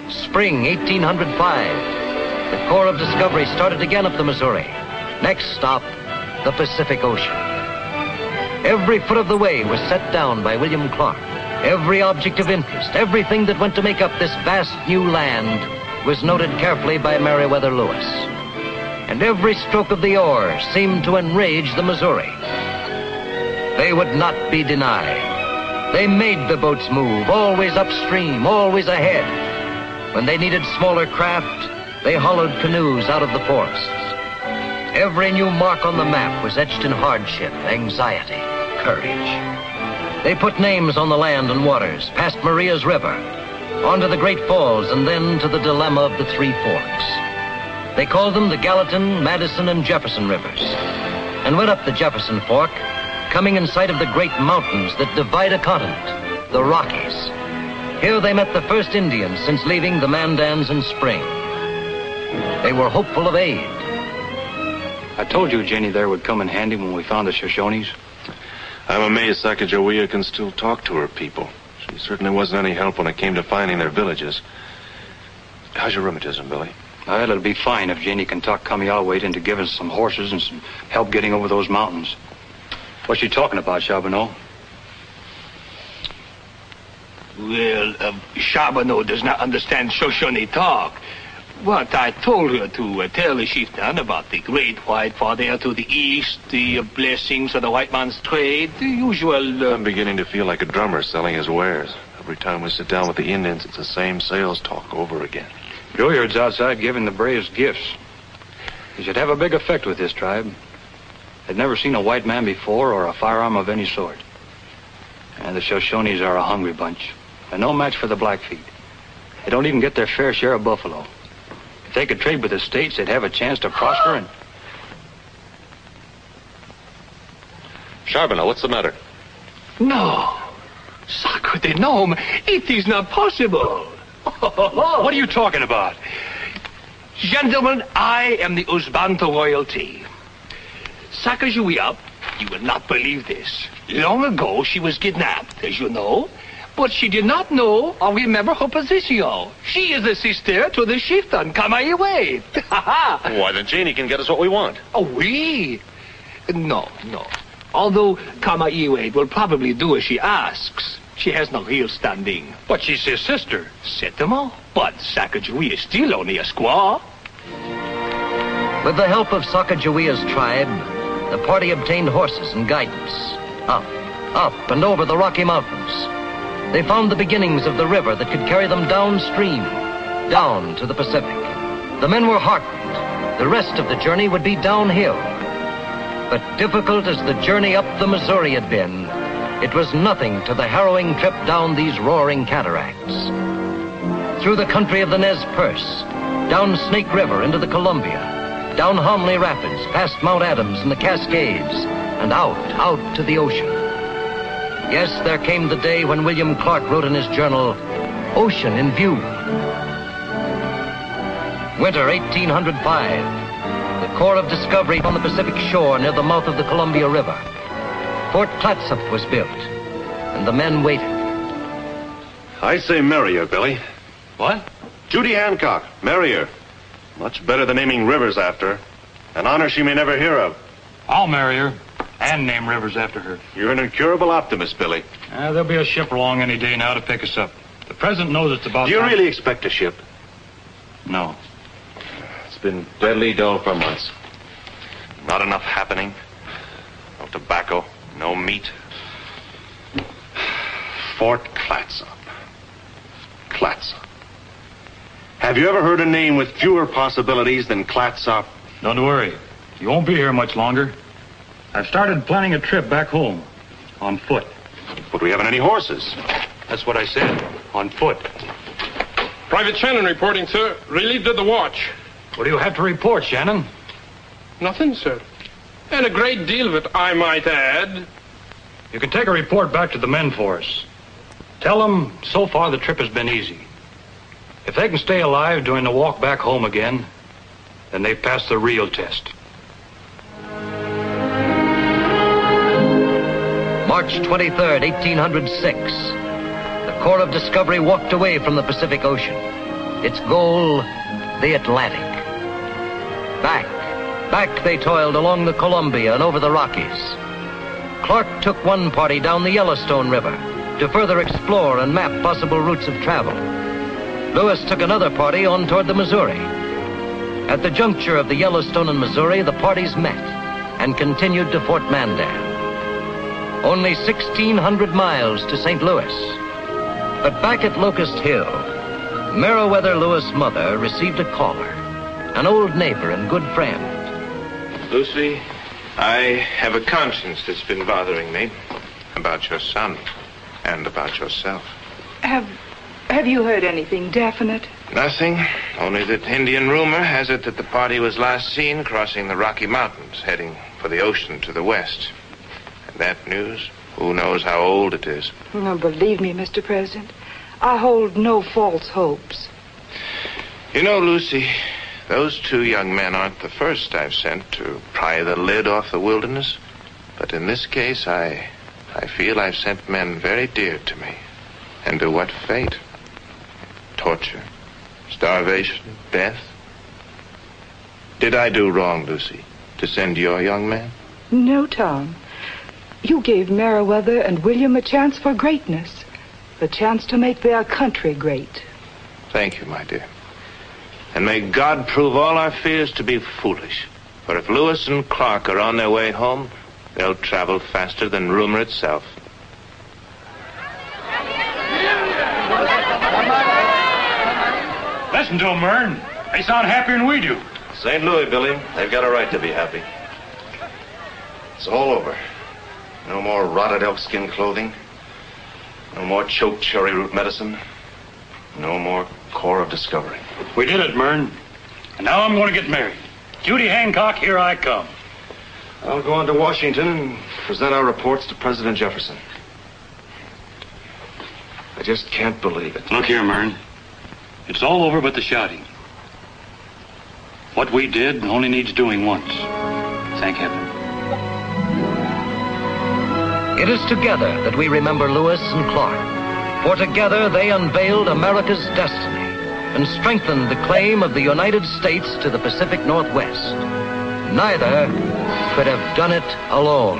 Spring 1805. The Corps of Discovery started again up the Missouri. Next stop, the Pacific Ocean. Every foot of the way was set down by William Clark. Every object of interest, everything that went to make up this vast new land was noted carefully by Meriwether Lewis. And every stroke of the oar seemed to enrage the Missouri. They would not be denied. They made the boats move, always upstream, always ahead. When they needed smaller craft, they hollowed canoes out of the forests. Every new mark on the map was etched in hardship, anxiety, courage. They put names on the land and waters, past Maria's River, onto the Great Falls, and then to the dilemma of the Three Forks. They called them the Gallatin, Madison, and Jefferson rivers, and went up the Jefferson Fork, coming in sight of the great mountains that divide a continent, the Rockies. Here they met the first Indians since leaving the Mandans in spring. They were hopeful of aid. I told you Jenny there would come in handy when we found the Shoshones. I'm amazed Sacagawea can still talk to her people. She certainly wasn't any help when it came to finding their villages. How's your rheumatism, Billy? Well, it'll be fine if Jenny can talk Kamiawait into giving us some horses and some help getting over those mountains. What's she talking about, Charbonneau? Well, Charbonneau does not understand Shoshone talk. But I told her to tell the chieftain about the great white father to the east, the blessings of the white man's trade, the usual... I'm beginning to feel like a drummer selling his wares. Every time we sit down with the Indians, it's the same sales talk over again. Gilliard's outside giving the braves gifts. He should have a big effect with this tribe. They'd never seen a white man before or a firearm of any sort. And the Shoshones are a hungry bunch, and no match for the Blackfeet. They don't even get their fair share of buffalo. If they could trade with the states, they'd have a chance to prosper and... Charbonneau, what's the matter? No. Sacre de nom, it is not possible. What are you talking about? Gentlemen, I am the Uzbanto royalty. Sacagawea, you will not believe this. Long ago, she was kidnapped, as you know. But she did not know or remember her position. She is the sister to the chieftain, Kamiawait. Why, then Janie can get us what we want. Oh, oui. No. Although Kamiawait will probably do as she asks. She has no real standing. But she's his sister. Certainement. But Sacagawea is still only a squaw. With the help of Sacagawea's tribe, the party obtained horses and guidance. Up and over the Rocky Mountains. They found the beginnings of the river that could carry them downstream, down to the Pacific. The men were heartened. The rest of the journey would be downhill. But difficult as the journey up the Missouri had been, it was nothing to the harrowing trip down these roaring cataracts. Through the country of the Nez Perce, down Snake River into the Columbia, down Homley Rapids, past Mount Adams and the Cascades, and out to the ocean. Yes, there came the day when William Clark wrote in his journal, "Ocean in view." Winter 1805. The Corps of Discovery on the Pacific shore near the mouth of the Columbia River. Fort Clatsop was built, and the men waited. I say marry her, Billy. What? Judy Hancock, marry her. Much better than naming rivers after her. An honor she may never hear of. I'll marry her and name rivers after her. You're an incurable optimist, Billy. There'll be a ship along any day now to pick us up. The president knows it's about Do you time. really expect a ship? No. It's been deadly dull for months. Not enough happening. No tobacco, no meat. Fort Clatsop. Clatsop. Have you ever heard a name with fewer possibilities than Clatsop? Don't worry. You won't be here much longer. I've started planning a trip back home. On foot. But we haven't any horses. That's what I said. On foot. Private Shannon reporting, sir. Relieved of the watch. What do you have to report, Shannon? Nothing, sir. And a great deal of it, I might add. You can take a report back to the men for us. Tell them so far the trip has been easy. If they can stay alive during the walk back home again, then they've passed the real test. March 23rd, 1806. The Corps of Discovery walked away from the Pacific Ocean. Its goal, the Atlantic. Back they toiled along the Columbia and over the Rockies. Clark took one party down the Yellowstone River to further explore and map possible routes of travel. Lewis took another party on toward the Missouri. At the juncture of the Yellowstone and Missouri, the parties met and continued to Fort Mandan. Only 1,600 miles to St. Louis. But back at Locust Hill, Meriwether Lewis' mother received a caller, an old neighbor and good friend. Lucy, I have a conscience that's been bothering me about your son and about yourself. Have you heard anything definite? Nothing, only that Indian rumor has it that the party was last seen crossing the Rocky Mountains, heading for the ocean to the west. And that news, who knows how old it is. No, believe me, Mr. President, I hold no false hopes. You know, Lucy, those two young men aren't the first I've sent to pry the lid off the wilderness. But in this case, I feel I've sent men very dear to me. And to what fate? Torture, starvation, death. Did I do wrong, Lucy, to send your young man? No, Tom. You gave Meriwether and William a chance for greatness. A chance to make their country great. Thank you, my dear. And may God prove all our fears to be foolish. For if Lewis and Clark are on their way home, they'll travel faster than rumor itself. Listen to them, Mern. They sound happier than we do. St. Louis, Billy. They've got a right to be happy. It's all over. No more rotted elkskin clothing. No more choked cherry root medicine. No more Corps of Discovery. We did it, Mern. And now I'm going to get married. Judy Hancock, here I come. I'll go on to Washington and present our reports to President Jefferson. I just can't believe it. Look here, Mern. It's all over but the shouting. What we did only needs doing once. Thank heaven. It is together that we remember Lewis and Clark. For together they unveiled America's destiny and strengthened the claim of the United States to the Pacific Northwest. Neither could have done it alone.